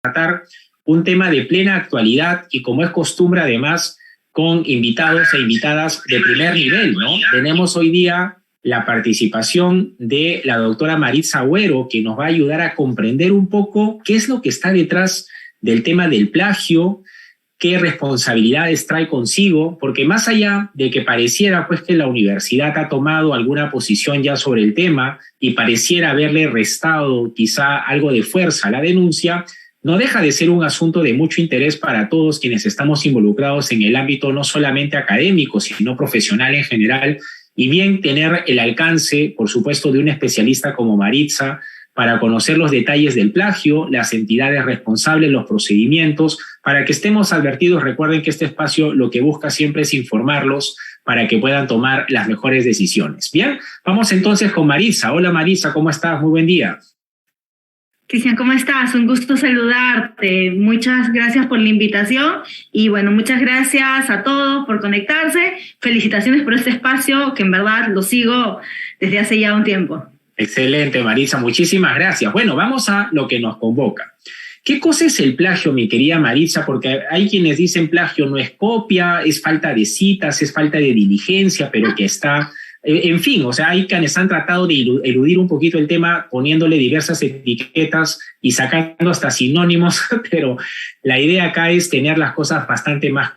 tratar un tema de plena actualidad y, como es costumbre, además con invitados e invitadas de primer nivel, ¿no? Tenemos hoy día la participación de la doctora Maritza Agüero, que nos va a ayudar a comprender un poco qué es lo que está detrás del tema del plagio, qué responsabilidades trae consigo, porque más allá de que pareciera pues que la universidad ha tomado alguna posición ya sobre el tema y pareciera haberle restado quizá algo de fuerza a la denuncia, no deja de ser un asunto de mucho interés para todos quienes estamos involucrados en el ámbito no solamente académico, sino profesional en general, y bien tener el alcance, por supuesto, de un especialista como Maritza para conocer los detalles del plagio, las entidades responsables, los procedimientos, para que estemos advertidos. Recuerden que este espacio lo que busca siempre es informarlos para que puedan tomar las mejores decisiones. Bien, vamos entonces con Maritza. Hola Maritza, ¿cómo estás? Muy buen día. Cristian, ¿cómo estás? Un gusto saludarte. Muchas gracias por la invitación y bueno, muchas gracias a todos por conectarse. Felicitaciones por este espacio que en verdad lo sigo desde hace ya un tiempo. Excelente, Maritza, muchísimas gracias. Bueno, vamos a lo que nos convoca. ¿Qué cosa es el plagio, mi querida Maritza? Porque hay quienes dicen plagio no es copia, es falta de citas, es falta de diligencia, pero que está... En fin, o sea, hay quienes han tratado de eludir un poquito el tema poniéndole diversas etiquetas y sacando hasta sinónimos, pero la idea acá es tener las cosas bastante más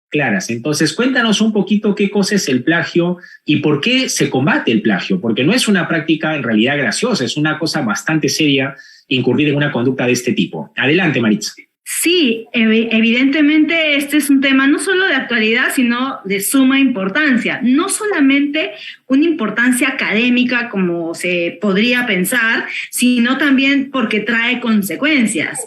claras. Entonces, cuéntanos un poquito qué cosa es el plagio y por qué se combate el plagio, porque no es una práctica en realidad graciosa, es una cosa bastante seria incurrir en una conducta de este tipo. Adelante, Maritza. Sí, evidentemente este es un tema no solo de actualidad, sino de suma importancia. No solamente una importancia académica, como se podría pensar, sino también porque trae consecuencias.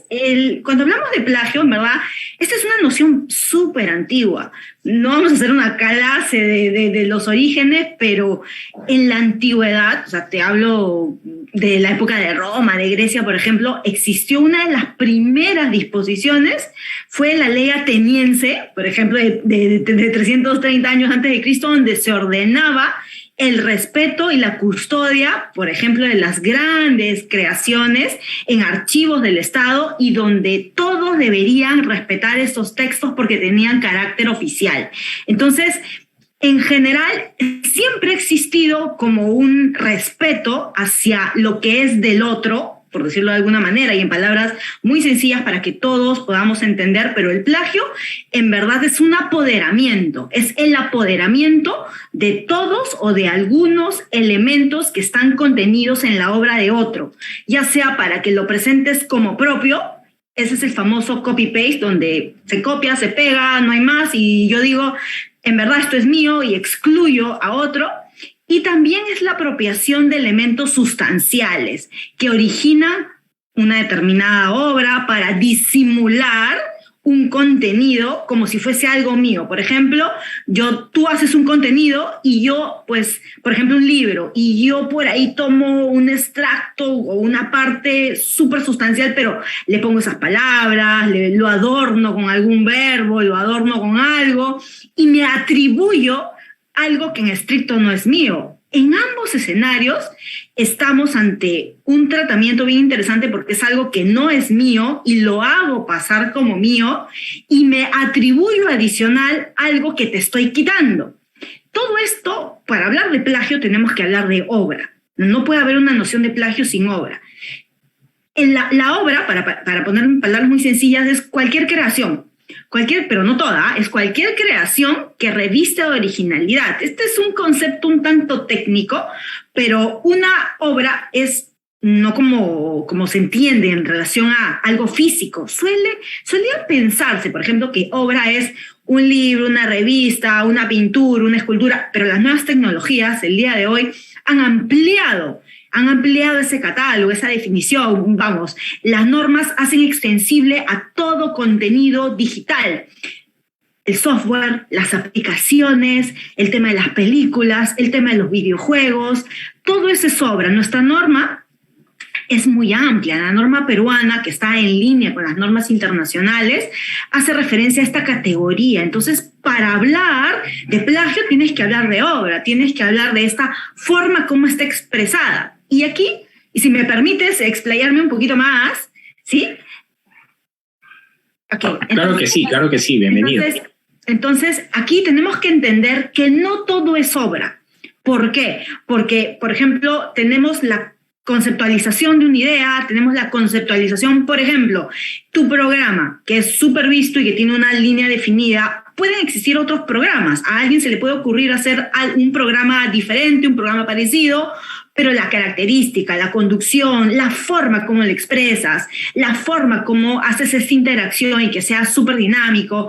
Cuando hablamos de plagio, en verdad, esta es una noción súper antigua. No vamos a hacer una clase de los orígenes, pero en la antigüedad, o sea, te hablo de la época de Roma, de Grecia, por ejemplo, existió una de las primeras disposiciones, fue la ley ateniense, por ejemplo, de 330 años antes de Cristo, donde se ordenaba el respeto y la custodia, por ejemplo, de las grandes creaciones en archivos del Estado y donde todos deberían respetar estos textos porque tenían carácter oficial. Entonces, en general, siempre ha existido como un respeto hacia lo que es del otro, por decirlo de alguna manera, y en palabras muy sencillas para que todos podamos entender, pero el plagio en verdad es un apoderamiento, es el apoderamiento de todos o de algunos elementos que están contenidos en la obra de otro, ya sea para que lo presentes como propio. Ese es el famoso copy-paste, donde se copia, se pega, no hay más, y yo digo, en verdad esto es mío y excluyo a otro. Y también es la apropiación de elementos sustanciales que originan una determinada obra para disimular un contenido como si fuese algo mío. Por ejemplo, tú haces un contenido y yo, pues, por ejemplo, un libro, y yo por ahí tomo un extracto o una parte súper sustancial, pero le pongo esas palabras, lo adorno con algún verbo, lo adorno con algo, y me atribuyo algo que en estricto no es mío. En ambos escenarios estamos ante un tratamiento bien interesante porque es algo que no es mío y lo hago pasar como mío y me atribuyo adicional algo que te estoy quitando. Todo esto, para hablar de plagio, tenemos que hablar de obra. No puede haber una noción de plagio sin obra. La obra, para poner en palabras muy sencillas, es cualquier creación. Pero no toda, es cualquier creación que reviste de originalidad. Este es un concepto un tanto técnico, pero una obra es no como se entiende en relación a algo físico. Solía pensarse, por ejemplo, que obra es un libro, una revista, una pintura, una escultura, pero las nuevas tecnologías, el día de hoy, han ampliado ese catálogo, esa definición. Vamos, las normas hacen extensible a todo contenido digital. El software, las aplicaciones, el tema de las películas, el tema de los videojuegos, todo eso es obra. Nuestra norma es muy amplia. La norma peruana, que está en línea con las normas internacionales, hace referencia a esta categoría. Entonces, para hablar de plagio tienes que hablar de obra, tienes que hablar de esta forma como está expresada. Y aquí, y si me permites explayarme un poquito más, ¿sí? Okay, claro que sí, bienvenido. Entonces, aquí tenemos que entender que no todo es obra. ¿Por qué? Porque, por ejemplo, tenemos la conceptualización de una idea, tenemos la conceptualización, por ejemplo, tu programa, que es súper visto y que tiene una línea definida. Pueden existir otros programas. A alguien se le puede ocurrir hacer un programa diferente, un programa parecido, pero la característica, la conducción, la forma como lo expresas, la forma como haces esta interacción y que sea súper dinámico,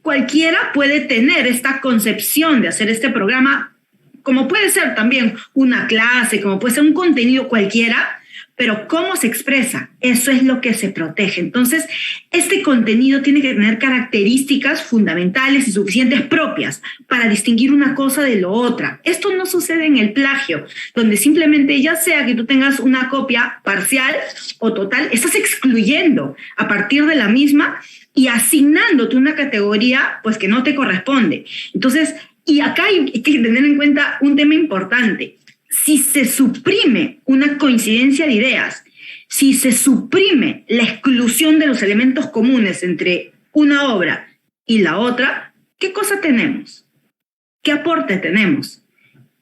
cualquiera puede tener esta concepción de hacer este programa, como puede ser también una clase, como puede ser un contenido cualquiera, pero cómo se expresa, eso es lo que se protege. Entonces, este contenido tiene que tener características fundamentales y suficientes propias para distinguir una cosa de lo otra. Esto no sucede en el plagio, donde simplemente ya sea que tú tengas una copia parcial o total, estás excluyendo a partir de la misma y asignándote una categoría pues que no te corresponde. Entonces, y acá hay que tener en cuenta un tema importante. Si se suprime una coincidencia de ideas, si se suprime la exclusión de los elementos comunes entre una obra y la otra, ¿qué cosa tenemos? ¿Qué aporte tenemos?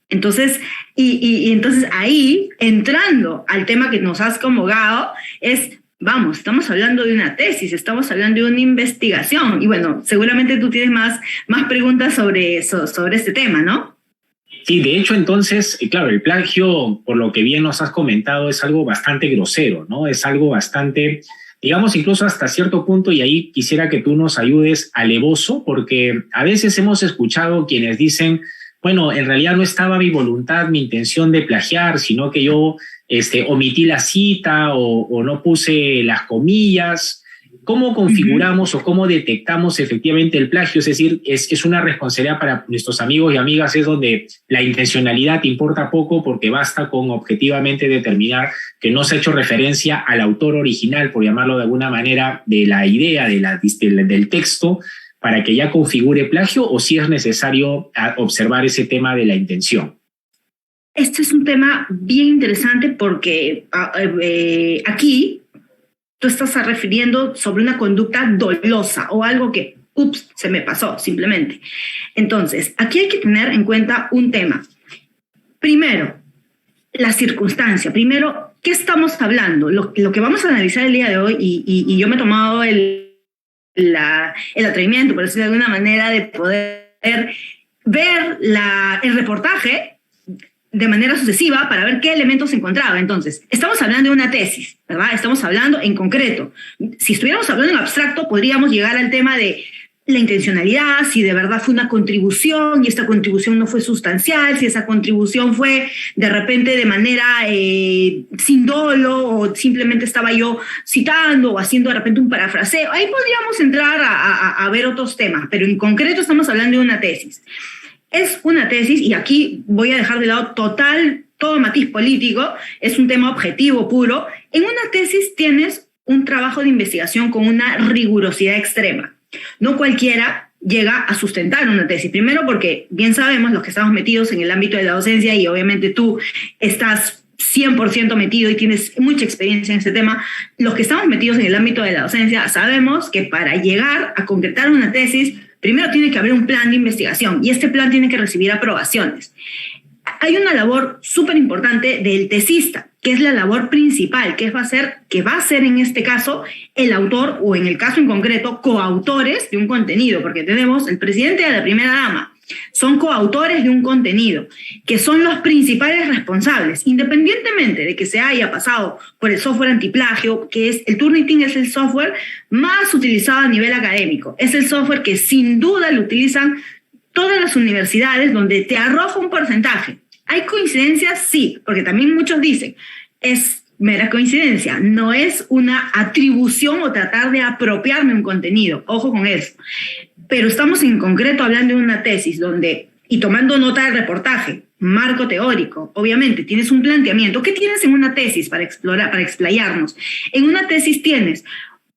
Entonces, entonces ahí, entrando al tema que nos has convocado, vamos, estamos hablando de una tesis, estamos hablando de una investigación. Y bueno, seguramente tú tienes más preguntas sobre este tema, ¿no? Sí, de hecho, entonces, claro, el plagio, por lo que bien nos has comentado, es algo bastante grosero, ¿no? Es algo bastante, digamos, incluso hasta cierto punto, y ahí quisiera que tú nos ayudes, alevoso, porque a veces hemos escuchado quienes dicen, bueno, en realidad no estaba mi voluntad, mi intención de plagiar, sino que yo omití la cita o no puse las comillas. ¿Cómo configuramos o cómo detectamos efectivamente el plagio? Es decir, es una responsabilidad para nuestros amigos y amigas, es donde la intencionalidad importa poco porque basta con objetivamente determinar que no se ha hecho referencia al autor original, por llamarlo de alguna manera, de la idea, del texto, para que ya configure plagio, o si es necesario observar ese tema de la intención. Este es un tema bien interesante porque aquí tú estás refiriendo sobre una conducta dolosa o algo que, se me pasó, simplemente. Entonces, aquí hay que tener en cuenta un tema. Primero, la circunstancia. Primero, ¿qué estamos hablando? Lo que vamos a analizar el día de hoy, y yo me he tomado el atrevimiento, por decirlo de alguna manera, de poder ver el reportaje de manera sucesiva para ver qué elementos se encontraba. Entonces, estamos hablando de una tesis, ¿verdad? Estamos hablando en concreto. Si estuviéramos hablando en abstracto, podríamos llegar al tema de la intencionalidad, si de verdad fue una contribución y esta contribución no fue sustancial, si esa contribución fue de repente de manera sin dolo o simplemente estaba yo citando o haciendo de repente un parafraseo. Ahí podríamos entrar a ver otros temas, pero en concreto estamos hablando de una tesis. Es una tesis, y aquí voy a dejar de lado todo matiz político, es un tema objetivo puro. En una tesis tienes un trabajo de investigación con una rigurosidad extrema. No cualquiera llega a sustentar una tesis. Primero porque bien sabemos los que estamos metidos en el ámbito de la docencia, y obviamente tú estás 100% metido y tienes mucha experiencia en este tema, los que estamos metidos en el ámbito de la docencia sabemos que para llegar a concretar una tesis, primero tiene que haber un plan de investigación y este plan tiene que recibir aprobaciones. Hay una labor súper importante del tesista, que es la labor principal, que va a ser en este caso el autor, o en el caso en concreto, coautores de un contenido, porque tenemos el presidente y la primera dama, son coautores de un contenido, que son los principales responsables, independientemente de que se haya pasado por el software antiplagio, que es el Turnitin, es el software más utilizado a nivel académico, es el software que sin duda lo utilizan todas las universidades, donde te arroja un porcentaje. ¿Hay coincidencias? Sí, porque también muchos dicen, es mera coincidencia, no es una atribución o tratar de apropiarme un contenido, ojo con eso. Pero estamos en concreto hablando de una tesis donde, y tomando nota del reportaje, marco teórico, obviamente tienes un planteamiento. ¿Qué tienes en una tesis para explorar, para explayarnos? En una tesis tienes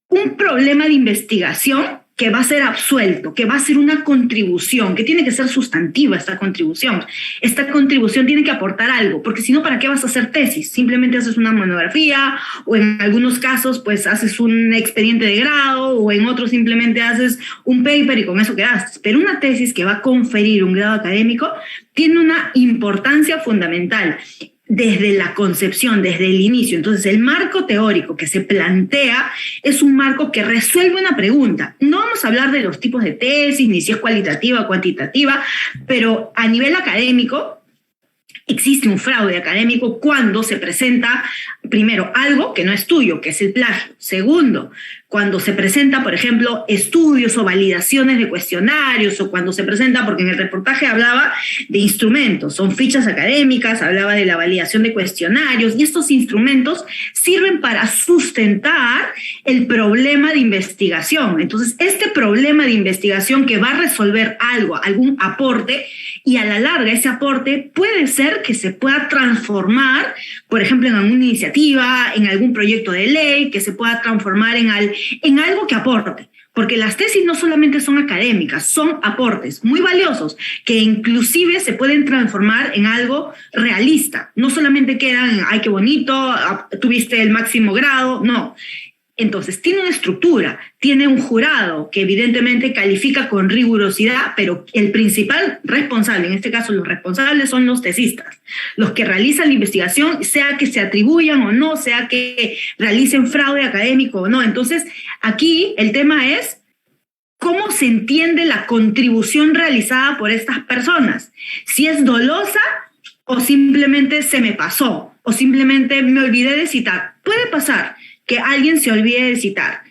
un problema de investigación que va a ser absuelto, que va a ser una contribución, que tiene que ser sustantiva esta contribución. Esta contribución tiene que aportar algo, porque si no, ¿para qué vas a hacer tesis? Simplemente haces una monografía, o en algunos casos, pues haces un expediente de grado, o en otros simplemente haces un paper y con eso quedaste. Pero una tesis que va a conferir un grado académico tiene una importancia fundamental desde la concepción, desde el inicio. Entonces, el marco teórico que se plantea es un marco que resuelve una pregunta. No vamos a hablar de los tipos de tesis, ni si es cualitativa o cuantitativa, pero a nivel académico existe un fraude académico cuando se presenta, primero, algo que no es tuyo, que es el plagio. Segundo, cuando se presenta, por ejemplo, estudios o validaciones de cuestionarios, o cuando se presenta, porque en el reportaje hablaba de instrumentos, son fichas académicas, hablaba de la validación de cuestionarios, y estos instrumentos sirven para sustentar el problema de investigación. Entonces, este problema de investigación que va a resolver algo, algún aporte, y a la larga ese aporte puede ser que se pueda transformar, por ejemplo, en alguna iniciativa, en algún proyecto de ley, que se pueda transformar en algo que aporte. Porque las tesis no solamente son académicas, son aportes muy valiosos que inclusive se pueden transformar en algo realista. No solamente quedan en, ay, qué bonito, tuviste el máximo grado, no. Entonces, tiene una estructura, tiene un jurado que evidentemente califica con rigurosidad, pero el principal responsable, en este caso los responsables son los tesistas, los que realizan la investigación, sea que se atribuyan o no, sea que realicen fraude académico o no. Entonces, aquí el tema es cómo se entiende la contribución realizada por estas personas. Si es dolosa o simplemente se me pasó, o simplemente me olvidé de citar. Puede pasar que alguien se olvide de citar.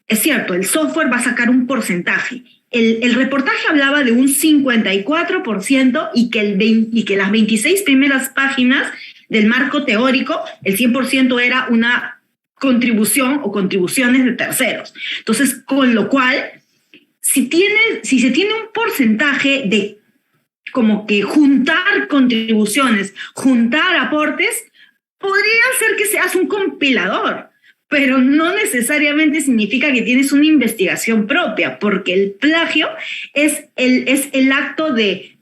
Es cierto, el software va a sacar un porcentaje. El reportaje hablaba de un 54% y que las 26 primeras páginas del marco teórico, el 100% era una contribución o contribuciones de terceros. Entonces, con lo cual, si se tiene un porcentaje de como que juntar contribuciones, juntar aportes, podría ser que seas un compilador, pero no necesariamente significa que tienes una investigación propia, porque el plagio es el acto de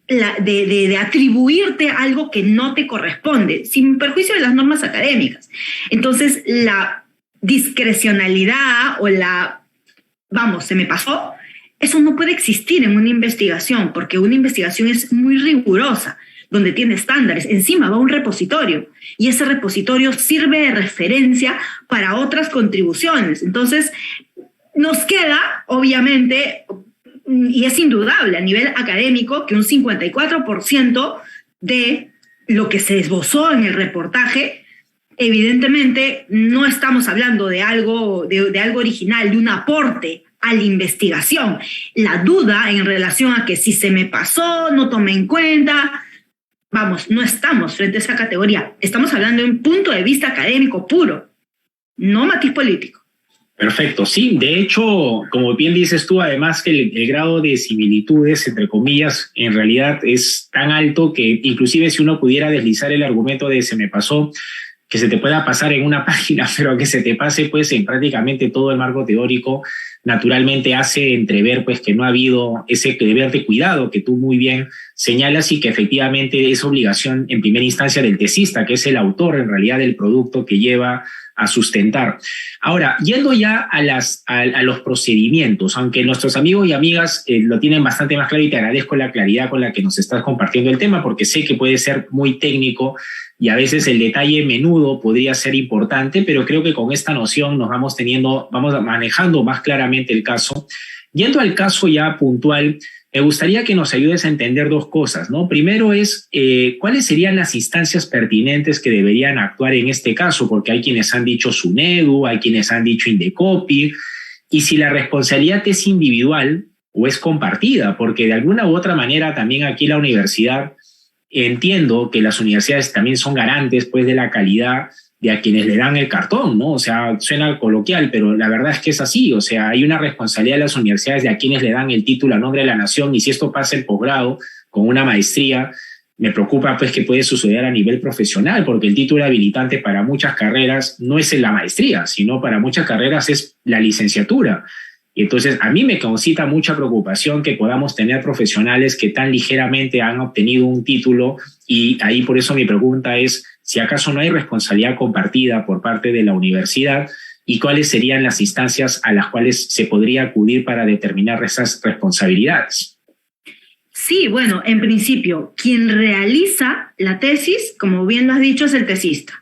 atribuirte algo que no te corresponde, sin perjuicio de las normas académicas. Entonces, la discrecionalidad o se me pasó, eso no puede existir en una investigación, porque una investigación es muy rigurosa, donde tiene estándares. Encima va un repositorio y ese repositorio sirve de referencia para otras contribuciones. Entonces, nos queda, obviamente, y es indudable a nivel académico, que un 54% de lo que se esbozó en el reportaje, evidentemente no estamos hablando de algo original, de un aporte a la investigación. La duda en relación a que si se me pasó, no tomé en cuenta, no estamos frente a esa categoría. Estamos hablando de un punto de vista académico puro, no matiz político. Perfecto, sí. De hecho, como bien dices tú, además que el grado de similitudes, entre comillas, en realidad es tan alto que inclusive si uno pudiera deslizar el argumento de se me pasó, que se te pueda pasar en una página, pero que se te pase pues en prácticamente todo el marco teórico, naturalmente hace entrever pues que no ha habido ese deber de cuidado que tú muy bien señalas y que efectivamente es obligación en primera instancia del tesista, que es el autor en realidad del producto que lleva a sustentar. Ahora, yendo ya a los procedimientos, aunque nuestros amigos y amigas lo tienen bastante más claro y te agradezco la claridad con la que nos estás compartiendo el tema, porque sé que puede ser muy técnico y a veces el detalle menudo podría ser importante, pero creo que con esta noción vamos manejando más claramente el caso. Yendo al caso ya puntual, me gustaría que nos ayudes a entender dos cosas, ¿no? Primero es, ¿cuáles serían las instancias pertinentes que deberían actuar en este caso? Porque hay quienes han dicho SUNEDU, hay quienes han dicho INDECOPI, y si la responsabilidad es individual o es compartida, porque de alguna u otra manera también aquí la universidad, entiendo que las universidades también son garantes pues de la calidad de a quienes le dan el cartón, ¿no? O sea, suena coloquial, pero la verdad es que es así. O sea, hay una responsabilidad de las universidades de a quienes le dan el título a nombre de la nación, y si esto pasa el posgrado con una maestría, me preocupa pues que puede suceder a nivel profesional, porque el título habilitante para muchas carreras no es la maestría, sino para muchas carreras es la licenciatura. Y entonces a mí me concita mucha preocupación que podamos tener profesionales que tan ligeramente han obtenido un título, y ahí por eso mi pregunta es si acaso no hay responsabilidad compartida por parte de la universidad y cuáles serían las instancias a las cuales se podría acudir para determinar esas responsabilidades. Sí, bueno, en principio, quien realiza la tesis, como bien lo has dicho, es el tesista.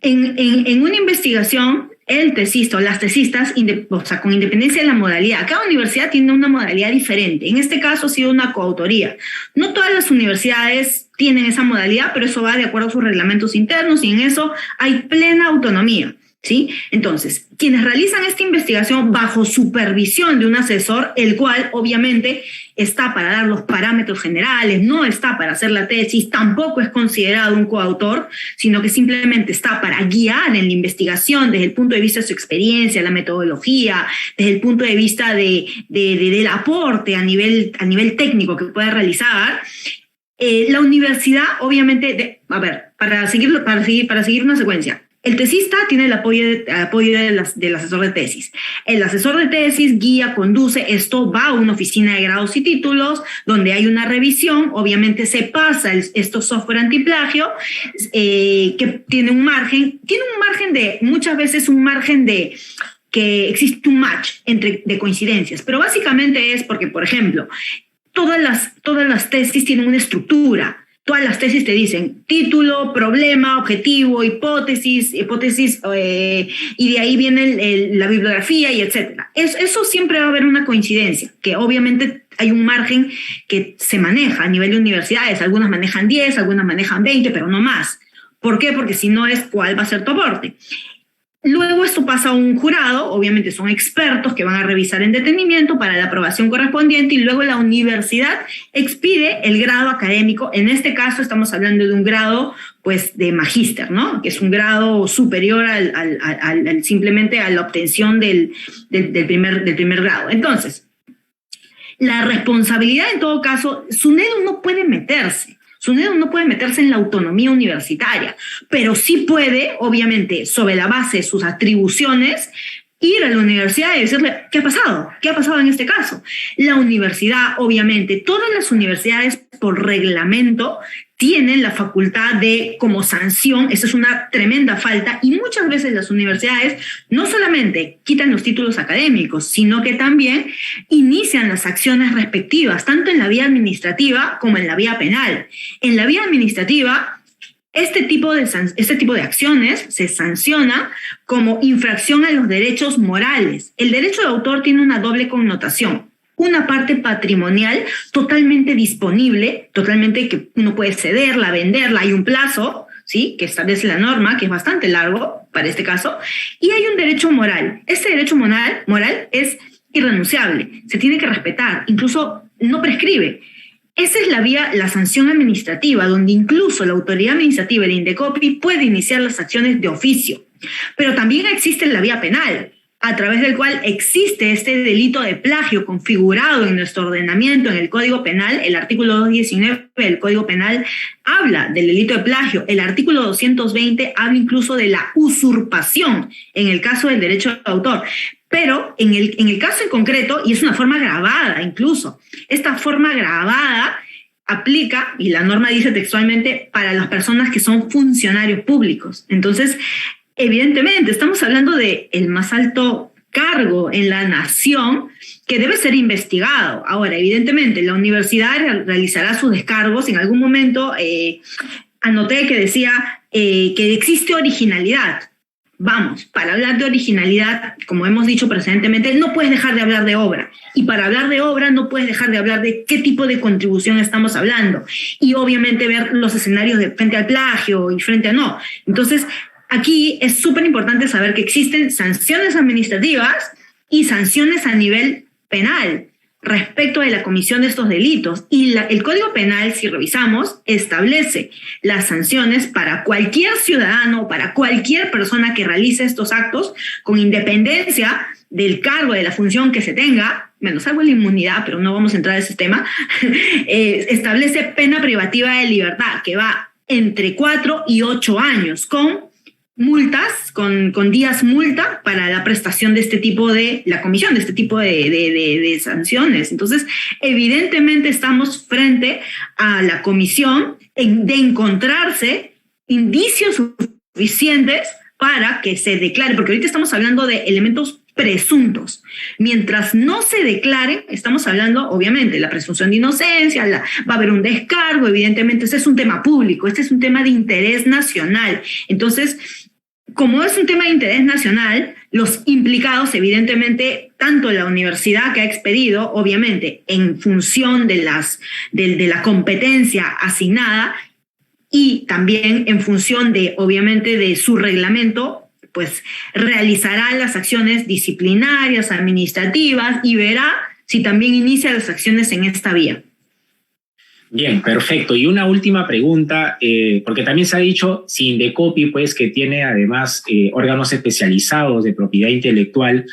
En una investigación, el tesista o las tesistas, o sea, con independencia de la modalidad, cada universidad tiene una modalidad diferente. En este caso ha sido una coautoría. No todas las universidades tienen esa modalidad, pero eso va de acuerdo a sus reglamentos internos y en eso hay plena autonomía, ¿sí? Entonces, quienes realizan esta investigación bajo supervisión de un asesor, el cual obviamente está para dar los parámetros generales, no está para hacer la tesis, tampoco es considerado un coautor, sino que simplemente está para guiar en la investigación desde el punto de vista de su experiencia, la metodología, desde el punto de vista del aporte a nivel técnico que pueda realizar. La universidad, obviamente, para seguir una secuencia, el tesista tiene el apoyo del asesor de tesis. El asesor de tesis guía, conduce, esto va a una oficina de grados y títulos, donde hay una revisión, obviamente se pasa estos software antiplagio, que tiene un margen muchas veces un margen de que existe un match de coincidencias, pero básicamente es porque, por ejemplo, todas las tesis tienen una estructura. Todas las tesis te dicen título, problema, objetivo, hipótesis, y de ahí viene la bibliografía y etcétera. Eso siempre va a haber una coincidencia, que obviamente hay un margen que se maneja a nivel de universidades. Algunas manejan 10, algunas manejan 20, pero no más. ¿Por qué? Porque si no es cuál va a ser tu aporte. Luego esto pasa a un jurado, obviamente son expertos que van a revisar en detenimiento para la aprobación correspondiente y luego la universidad expide el grado académico. En este caso estamos hablando de un grado pues de magíster, ¿no? Que es un grado superior simplemente a la obtención del primer grado. Entonces, la responsabilidad en todo caso, SUNEDU no puede meterse. SUNEDU no puede meterse en la autonomía universitaria, pero sí puede, obviamente, sobre la base de sus atribuciones, ir a la universidad y decirle, ¿qué ha pasado? ¿Qué ha pasado en este caso? La universidad, obviamente, todas las universidades por reglamento tienen la facultad de, como sanción, esa es una tremenda falta, y muchas veces las universidades no solamente quitan los títulos académicos, sino que también inician las acciones respectivas, tanto en la vía administrativa como en la vía penal. En la vía administrativa, este tipo de acciones se sanciona como infracción a los derechos morales. El derecho de autor tiene una doble connotación. Una parte patrimonial totalmente disponible, totalmente que uno puede cederla, venderla, hay un plazo, ¿sí?, que establece la norma, que es bastante largo para este caso, y hay un derecho moral. Este derecho moral es irrenunciable, se tiene que respetar, incluso no prescribe. Esa es la sanción administrativa, donde incluso la autoridad administrativa, el INDECOPI, puede iniciar las acciones de oficio. Pero también existe la vía penal, a través del cual existe este delito de plagio configurado en nuestro ordenamiento, en el Código Penal. El artículo 219 del Código Penal habla del delito de plagio. El artículo 220 habla incluso de la usurpación en el caso del derecho de autor. Pero en el caso en concreto, y es una forma agravada incluso, esta forma agravada aplica, y la norma dice textualmente, para las personas que son funcionarios públicos. Entonces, evidentemente, estamos hablando de el más alto cargo en la nación que debe ser investigado. Ahora, evidentemente, la universidad realizará sus descargos. En algún momento anoté que decía que existe originalidad. Vamos, para hablar de originalidad, como hemos dicho precedentemente, no puedes dejar de hablar de obra. Y para hablar de obra no puedes dejar de hablar de qué tipo de contribución estamos hablando. Y obviamente ver los escenarios de frente al plagio y frente a no. Entonces, aquí es súper importante saber que existen sanciones administrativas y sanciones a nivel penal respecto de la comisión de estos delitos. Y el Código Penal, si revisamos, establece las sanciones para cualquier ciudadano, para cualquier persona que realice estos actos, con independencia del cargo, de la función que se tenga, bueno, salvo la inmunidad, pero no vamos a entrar en ese tema, establece pena privativa de libertad, que va entre 4 y 8 años, con multas, con días multa para la prestación de este tipo la comisión de este tipo de sanciones. Entonces, evidentemente estamos frente a la comisión de encontrarse indicios suficientes para que se declare, porque ahorita estamos hablando de elementos presuntos. Mientras no se declaren, estamos hablando, obviamente, la presunción de inocencia, va a haber un descargo, evidentemente, este es un tema público, este es un tema de interés nacional. Entonces, como es un tema de interés nacional, los implicados, evidentemente, tanto la universidad que ha expedido, obviamente, en función de la competencia asignada y también en función obviamente, de su reglamento, pues realizará las acciones disciplinarias, administrativas y verá si también inicia las acciones en esta vía. Bien, perfecto. Y una última pregunta, porque también se ha dicho, si Indecopi, pues, que tiene además órganos especializados de propiedad intelectual,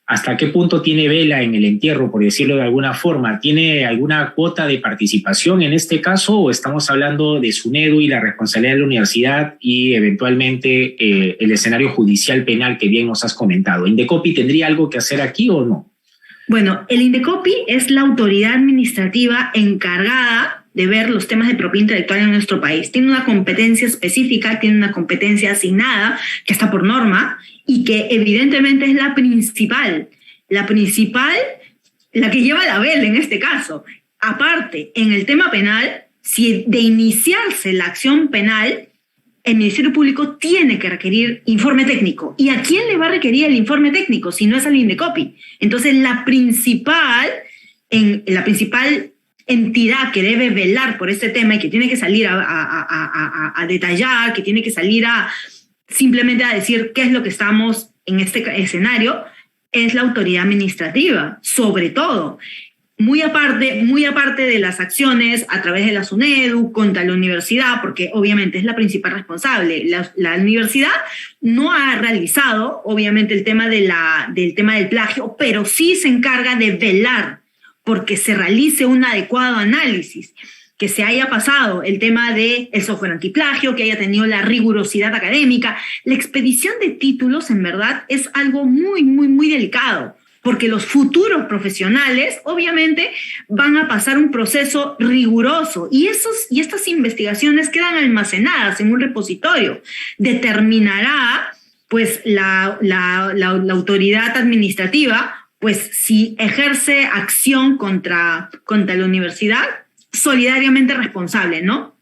¿hasta qué punto tiene vela en el entierro, por decirlo de alguna forma? ¿Tiene alguna cuota de participación en este caso o estamos hablando de SUNEDU y la responsabilidad de la universidad y eventualmente el escenario judicial penal que bien nos has comentado? ¿Indecopi tendría algo que hacer aquí o no? Bueno, el Indecopi es la autoridad administrativa encargada de ver los temas de propiedad intelectual en nuestro país. Tiene una competencia específica, tiene una competencia asignada, que está por norma, y que evidentemente es la principal, la que lleva la vela en este caso. Aparte, en el tema penal, si de iniciarse la acción penal, el Ministerio Público tiene que requerir informe técnico. ¿Y a quién le va a requerir el informe técnico si no es al Indecopi? Entonces, la principal entidad que debe velar por este tema y que tiene que salir a detallar, que tiene que salir simplemente a decir qué es lo que estamos en este escenario, es la autoridad administrativa, sobre todo. Muy aparte de las acciones a través de la SUNEDU contra la universidad, porque obviamente es la principal responsable. La universidad no ha realizado, obviamente, el tema del plagio, pero sí se encarga de velar porque se realice un adecuado análisis, que se haya pasado el tema del software antiplagio, que haya tenido la rigurosidad académica. La expedición de títulos, en verdad, es algo muy, muy, muy delicado, porque los futuros profesionales, obviamente, van a pasar un proceso riguroso y estas investigaciones quedan almacenadas en un repositorio. Determinará, pues, la autoridad administrativa, pues, si ejerce acción contra la universidad, solidariamente responsable, ¿no?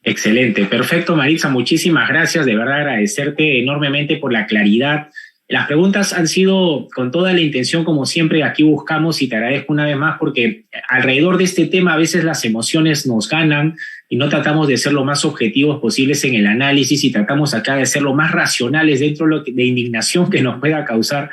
Excelente, perfecto, Maritza, muchísimas gracias, de verdad agradecerte enormemente por la claridad. Las preguntas han sido con toda la intención, como siempre, aquí buscamos, y te agradezco una vez más porque alrededor de este tema a veces las emociones nos ganan y no tratamos de ser lo más objetivos posibles en el análisis y tratamos acá de ser lo más racionales dentro de indignación que nos pueda causar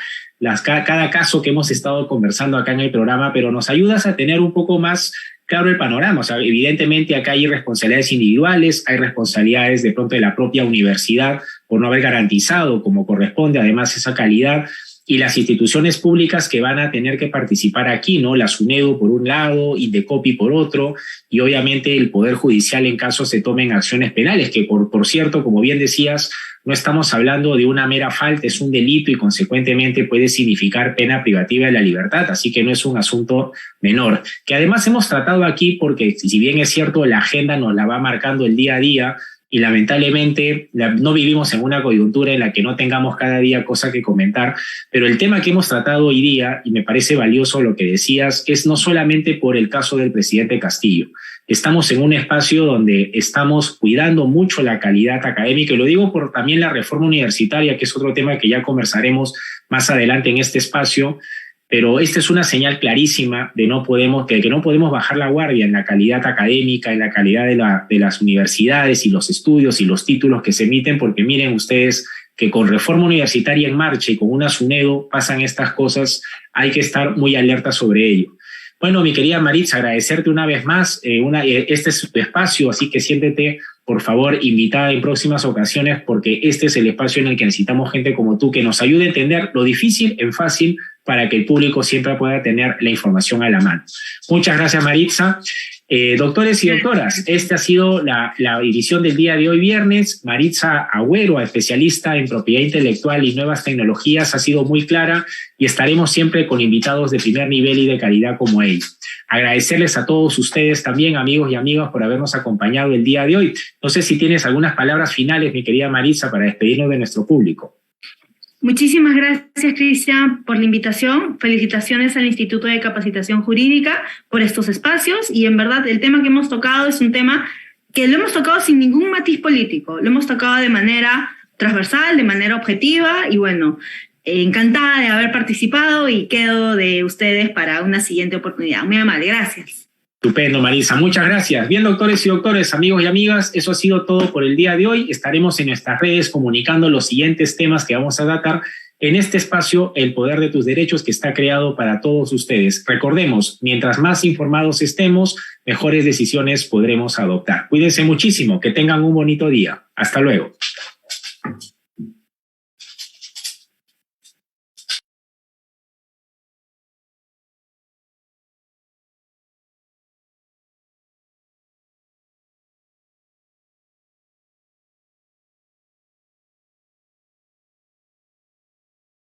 cada caso que hemos estado conversando acá en el programa, pero nos ayudas a tener un poco más claro el panorama. O sea, evidentemente acá hay responsabilidades individuales, hay responsabilidades de pronto de la propia universidad por no haber garantizado como corresponde además esa calidad, y las instituciones públicas que van a tener que participar aquí, ¿no? La SUNEDU por un lado, Indecopi por otro, y obviamente el Poder Judicial en caso se tomen acciones penales, que por cierto, como bien decías, no estamos hablando de una mera falta, es un delito y consecuentemente puede significar pena privativa de la libertad, así que no es un asunto menor. Que además hemos tratado aquí porque, si bien es cierto, la agenda nos la va marcando el día a día, y lamentablemente no vivimos en una coyuntura en la que no tengamos cada día cosa que comentar, pero el tema que hemos tratado hoy día, y me parece valioso lo que decías, es no solamente por el caso del presidente Castillo. Estamos en un espacio donde estamos cuidando mucho la calidad académica, y lo digo por también la reforma universitaria, que es otro tema que ya conversaremos más adelante en este espacio, pero esta es una señal clarísima de que no podemos bajar la guardia en la calidad académica, en la calidad de las universidades y los estudios y los títulos que se emiten, porque miren ustedes que con reforma universitaria en marcha y con una SUNEDU pasan estas cosas, hay que estar muy alerta sobre ello. Bueno, mi querida Maritza, agradecerte una vez más. Este es tu espacio, así que siéntete, por favor, invitada en próximas ocasiones, porque este es el espacio en el que necesitamos gente como tú que nos ayude a entender lo difícil en fácil para que el público siempre pueda tener la información a la mano. Muchas gracias, Maritza. Doctores y doctoras, esta ha sido la edición del día de hoy viernes. Maritza Agüero, especialista en propiedad intelectual y nuevas tecnologías, ha sido muy clara y estaremos siempre con invitados de primer nivel y de calidad como ella. Agradecerles a todos ustedes también, amigos y amigas, por habernos acompañado el día de hoy. No sé si tienes algunas palabras finales, mi querida Maritza, para despedirnos de nuestro público. Muchísimas gracias, Cristian, por la invitación. Felicitaciones al Instituto de Capacitación Jurídica por estos espacios y en verdad el tema que hemos tocado es un tema que lo hemos tocado sin ningún matiz político, lo hemos tocado de manera transversal, de manera objetiva y bueno, encantada de haber participado y quedo de ustedes para una siguiente oportunidad. Muy amable, gracias. Estupendo, Marisa. Muchas gracias. Bien, doctores y doctores, amigos y amigas, eso ha sido todo por el día de hoy. Estaremos en nuestras redes comunicando los siguientes temas que vamos a tratar en este espacio, El Poder de tus Derechos, que está creado para todos ustedes. Recordemos, mientras más informados estemos, mejores decisiones podremos adoptar. Cuídense muchísimo, que tengan un bonito día. Hasta luego.